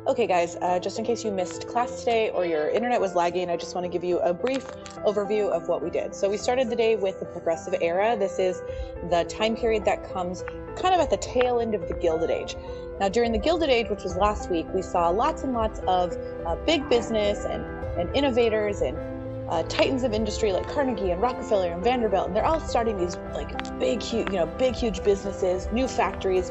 Okay, guys, just in case you missed class today or your internet was lagging, I just want to give you a brief overview of what we did. So we started the day with the Progressive Era. This is the time period that comes kind of at the tail end of the Gilded Age. Now, during the Gilded Age, which was last week, we saw lots and lots of big business and innovators and titans of industry like Carnegie and Rockefeller and Vanderbilt, and they're all starting these like big, huge businesses, new factories,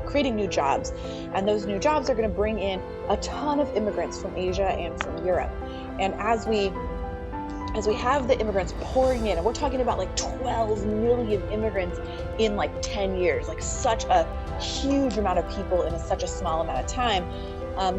creating new jobs. And those new jobs are going to bring in a ton of immigrants from Asia and from Europe. And as we have the immigrants pouring in, and we're talking about like 12 million immigrants in like 10 years, like such a huge amount of people in such a small amount of time.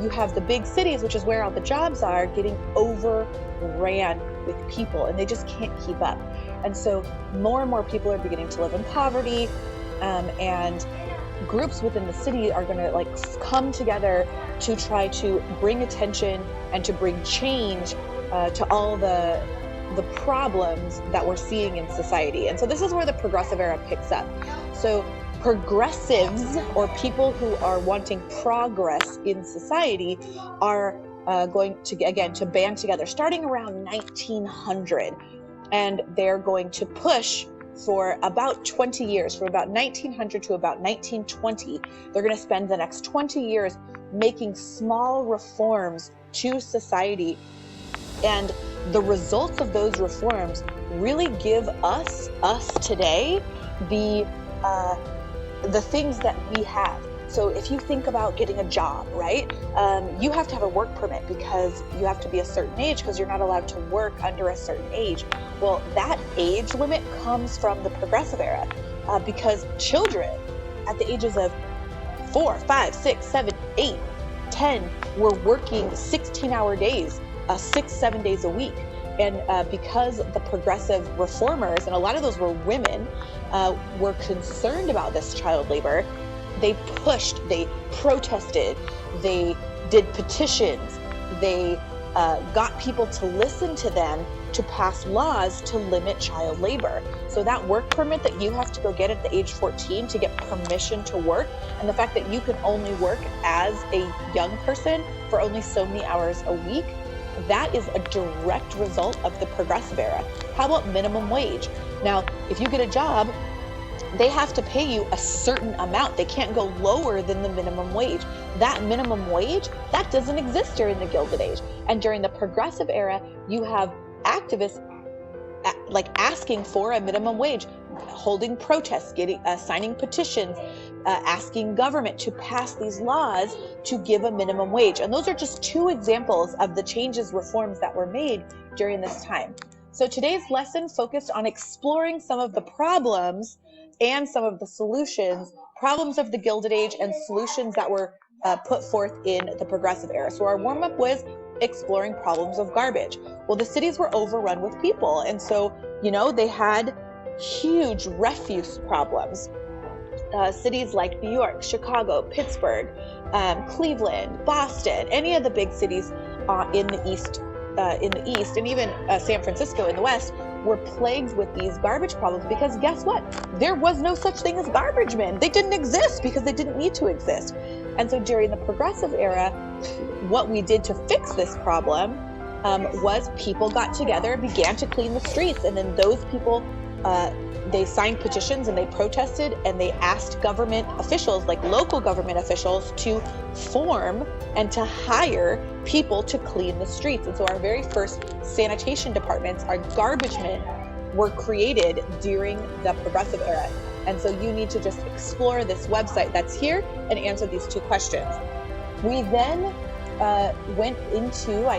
You have the big cities, which is where all the jobs are, getting overran with people, and they just can't keep up. And so more and more people are beginning to live in poverty, and groups within the city are going to like come together to try to bring attention and to bring change to all the problems that we're seeing in society. And so this is where the Progressive Era picks up. So progressives, or people who are wanting progress in society, are going to, again, to band together starting around 1900. And they're going to push for about 20 years, from about 1900 to about 1920. They're going to spend the next 20 years making small reforms to society. And the results of those reforms really give us today, the things that we have. So if you think about getting a job, right? You have to have a work permit because you have to be a certain age, because you're not allowed to work under a certain age. Well, that age limit comes from the Progressive Era, because children at the ages of 4, 5, 6, 7, 8, 10 were working 16-hour days, 6-7 days a week. And because the progressive reformers, and a lot of those were women, were concerned about this child labor, they pushed, they protested, they did petitions, they got people to listen to them to pass laws to limit child labor. So that work permit that you have to go get at the age 14 to get permission to work, and the fact that you can only work as a young person for only so many hours a week, that is a direct result of the Progressive Era. How about minimum wage? Now, if you get a job, they have to pay you a certain amount. They can't go lower than the minimum wage. That minimum wage, that doesn't exist during the Gilded Age. And during the Progressive Era, you have activists like asking for a minimum wage, holding protests, signing petitions, asking government to pass these laws to give a minimum wage. And those are just two examples of the changes, reforms that were made during this time. So today's lesson focused on exploring some of the problems and some of the solutions, problems of the Gilded Age and solutions that were put forth in the Progressive Era. So our warm-up was exploring problems of garbage. Well, the cities were overrun with people. And so, they had huge refuse problems. Cities like New York, Chicago, Pittsburgh, Cleveland, Boston, any of the big cities in the east, and even San Francisco in the west, were plagued with these garbage problems, because guess what? There was no such thing as garbage men. They didn't exist because they didn't need to exist. And so during the Progressive Era, what we did to fix this problem was people got together, began to clean the streets, and then those people, they signed petitions and they protested, and they asked government officials, like local government officials, to form and to hire people to clean the streets. And so our very first sanitation departments, our garbage men, were created during the Progressive Era. And so you need to just explore this website that's here and answer these two questions. We then I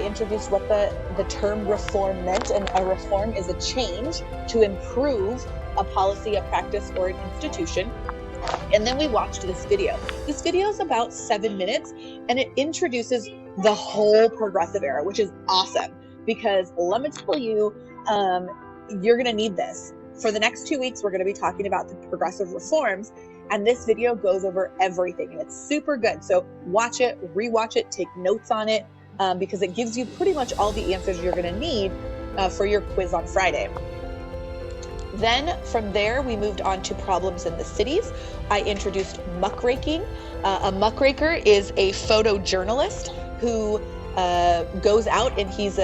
introduced what the term reform meant, and a reform is a change to improve a policy, a practice, or an institution. And then we watched this video. This video is about 7 minutes, and it introduces the whole Progressive Era, which is awesome, because let me tell you, you're going to need this. For the next 2 weeks, we're going to be talking about the progressive reforms, and this video goes over everything, and it's super good. So watch it, rewatch it, take notes on it, because it gives you pretty much all the answers you're going to need for your quiz on Friday. Then from there, we moved on to problems in the cities. I introduced muckraking. A muckraker is a photojournalist who goes out and he's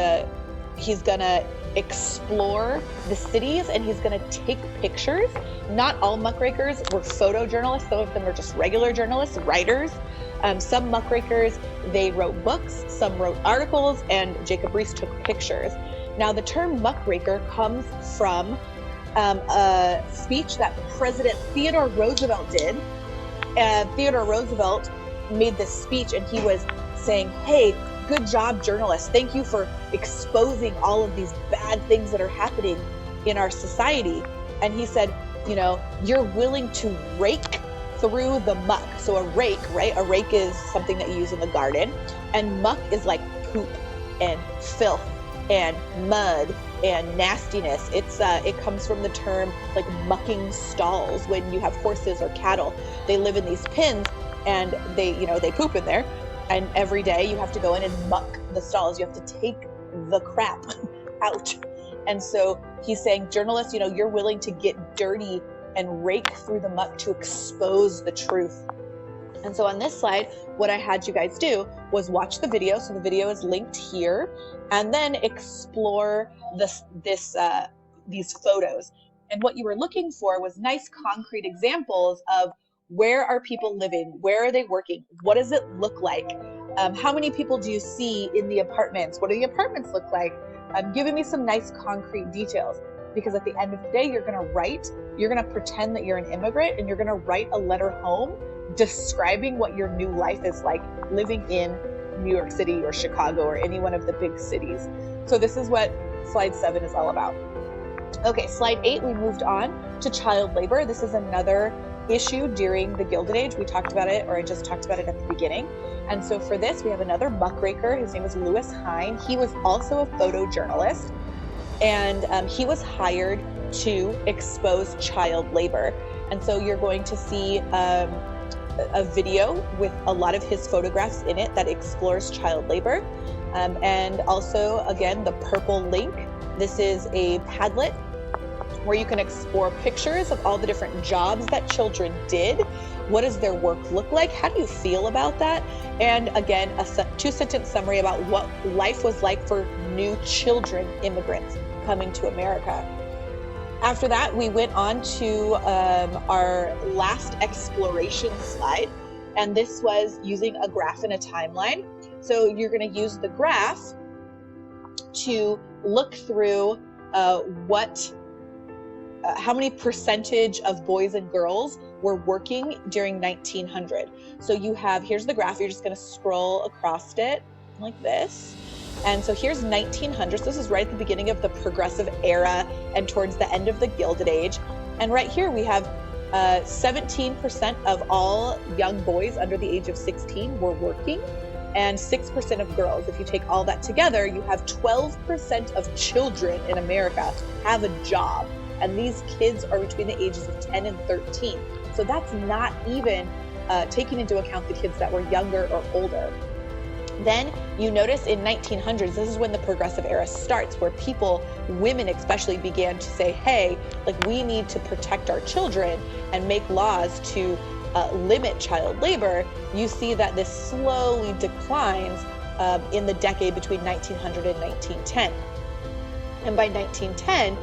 gonna explore the cities and he's gonna take pictures. Not all muckrakers were photojournalists. Some of them were just regular journalists, writers. Some muckrakers, they wrote books, some wrote articles, and Jacob Riis took pictures. Now the term muckraker comes from a speech that President Theodore Roosevelt did. Theodore Roosevelt made this speech and he was saying, hey, good job, journalists. Thank you for exposing all of these bad things that are happening in our society. And he said, you know, you're willing to rake through the muck. So a rake, right? A rake is something that you use in the garden. And muck is like poop and filth and mud and nastiness. It comes from the term like mucking stalls. When you have horses or cattle, they live in these pens and they poop in there. And every day you have to go in and muck the stalls. You have to take the crap out. And so he's saying, journalists, you know, you're willing to get dirty and rake through the muck to expose the truth. And so on this slide, what I had you guys do was watch the video. So the video is linked here, and then explore these photos. And what you were looking for was nice concrete examples of where are people living? Where are they working? What does it look like? How many people do you see in the apartments? What do the apartments look like? Giving me some nice concrete details, because at the end of the day, you're going to pretend that you're an immigrant and you're going to write a letter home describing what your new life is like living in New York City or Chicago or any one of the big cities. So this is what slide 7 is all about. Okay, slide 8, we moved on to child labor. This is another issue during the Gilded Age. We talked about it, or I just talked about it at the beginning. And so for this, we have another muckraker. His name is Lewis Hine. He was also a photojournalist, and he was hired to expose child labor. And so you're going to see a video with a lot of his photographs in it that explores child labor. And also, again, the purple link. This is a Padlet where you can explore pictures of all the different jobs that children did. What does their work look like? How do you feel about that? And again, a 2-sentence summary about what life was like for new children, immigrants coming to America. After that, we went on to our last exploration slide, and this was using a graph and a timeline. So you're going to use the graph to look through how many percentage of boys and girls were working during 1900. So here's the graph. You're just going to scroll across it like this. And so here's 1900. So this is right at the beginning of the Progressive Era and towards the end of the Gilded Age. And right here we have 17% of all young boys under the age of 16 were working, and 6% of girls. If you take all that together, you have 12% of children in America have a job. And these kids are between the ages of 10 and 13. So that's not even taking into account the kids that were younger or older. Then you notice in 1900s, this is when the Progressive Era starts, where women especially, began to say, hey, like, we need to protect our children and make laws to limit child labor. You see that this slowly declines in the decade between 1900 and 1910. And by 1910,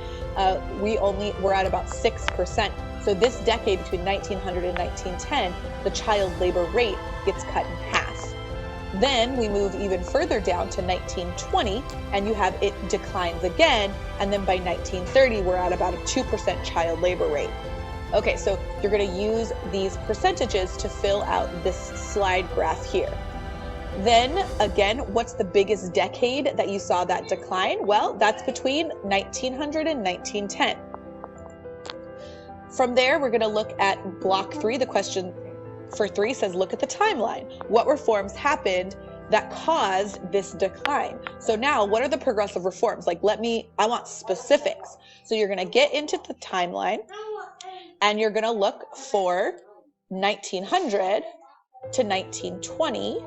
we're at about 6%. So this decade between 1900 and 1910, the child labor rate gets cut in half. Then we move even further down to 1920, and you have it declines again. And then by 1930, we're at about a 2% child labor rate. Okay, so you're going to use these percentages to fill out this slide graph here. Then again, what's the biggest decade that you saw that decline? Well, that's between 1900 and 1910. From there, we're going to look at block 3. The question for 3 says, look at the timeline. What reforms happened that caused this decline? So now, what are the progressive reforms? Like, I want specifics. So you're going to get into the timeline, and you're going to look for 1900 to 1920.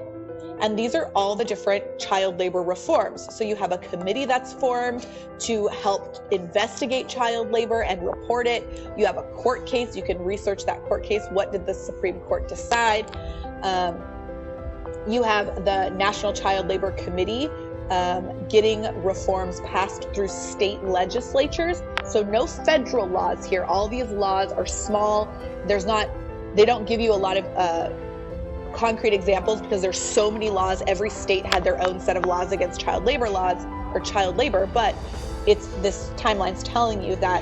And these are all the different child labor reforms. So you have a committee that's formed to help investigate child labor and report it. You have a court case. You can research that court case. What did the Supreme Court decide? You have the National Child Labor Committee getting reforms passed through state legislatures. So no federal laws here. All these laws are small. They don't give you a lot of concrete examples because there's so many laws. Every state had their own set of laws against child labor laws or child labor, but this timeline's telling you that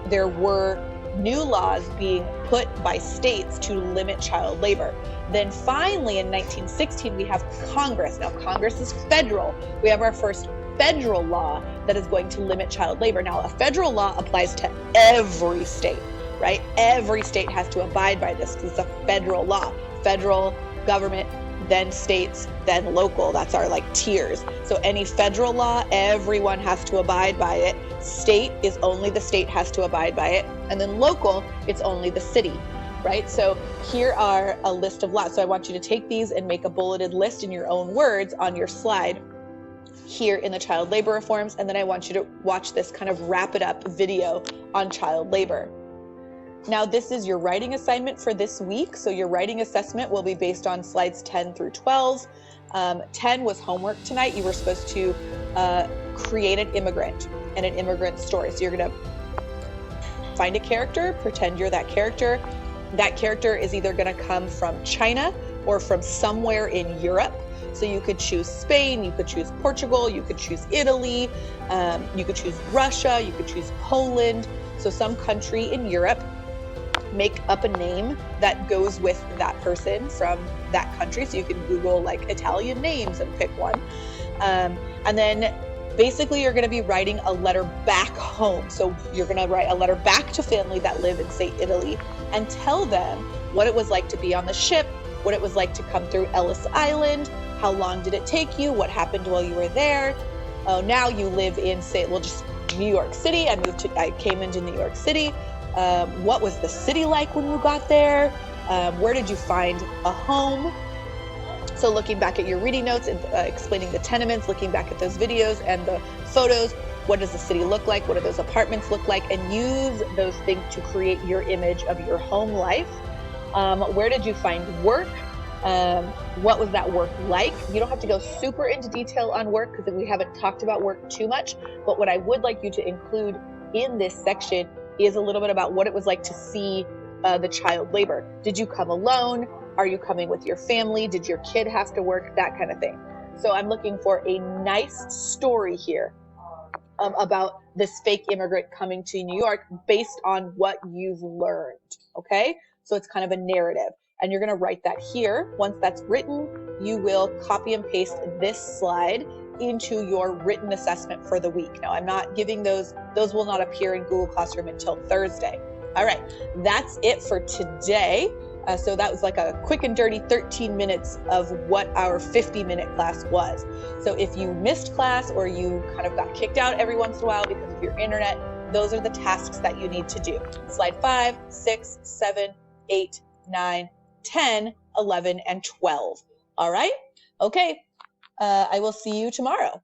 there were new laws being put by states to limit child labor. Then finally in 1916, we have Congress. Now Congress is federal. We have our first federal law that is going to limit child labor. Now a federal law applies to every state, right? Every state has to abide by this because it's a federal law. Federal government, then states, then local. That's our tiers. So any federal law, everyone has to abide by it. State is only the state has to abide by it. And then local, it's only the city, right? So here are a list of laws. So I want you to take these and make a bulleted list in your own words on your slide here in the child labor reforms. And then I want you to watch this kind of wrap it up video on child labor. Now, this is your writing assignment for this week. So your writing assessment will be based on slides 10 through 12. 10 was homework tonight. You were supposed to create an immigrant and an immigrant story. So you're going to find a character, pretend you're that character. That character is either going to come from China or from somewhere in Europe. So you could choose Spain, you could choose Portugal, you could choose Italy, you could choose Russia, you could choose Poland. So some country in Europe. Make up a name that goes with that person from that country. So you can Google Italian names and pick one. And then basically you're going to be writing a letter back home. So you're going to write a letter back to family that live in, say, Italy, and tell them what it was like to be on the ship, what it was like to come through Ellis Island, how long did it take you, what happened while you were there. Oh, now you live in, say, just New York City. I came into New York City. What was the city like when you got there? Where did you find a home? So looking back at your reading notes and explaining the tenements, looking back at those videos and the photos, what does the city look like? What do those apartments look like? And use those things to create your image of your home life. Where did you find work? What was that work like? You don't have to go super into detail on work because we haven't talked about work too much. But what I would like you to include in this section is a little bit about what it was like to see the child labor. Did you come alone? Are you coming with your family? Did your kid have to work? That kind of thing. So I'm looking for a nice story here about this fake immigrant coming to New York based on what you've learned, okay? So it's kind of a narrative. And you're gonna write that here. Once that's written, you will copy and paste this slide into your written assessment for the week. Now, I'm not giving those will not appear in Google Classroom until Thursday. All right, that's it for today. So that was a quick and dirty 13 minutes of what our 50-minute class was. So if you missed class or you kind of got kicked out every once in a while because of your internet, those are the tasks that you need to do. Slide 5, 6, 7, 8, 9, 10, 11, and 12. All right? Okay. I will see you tomorrow.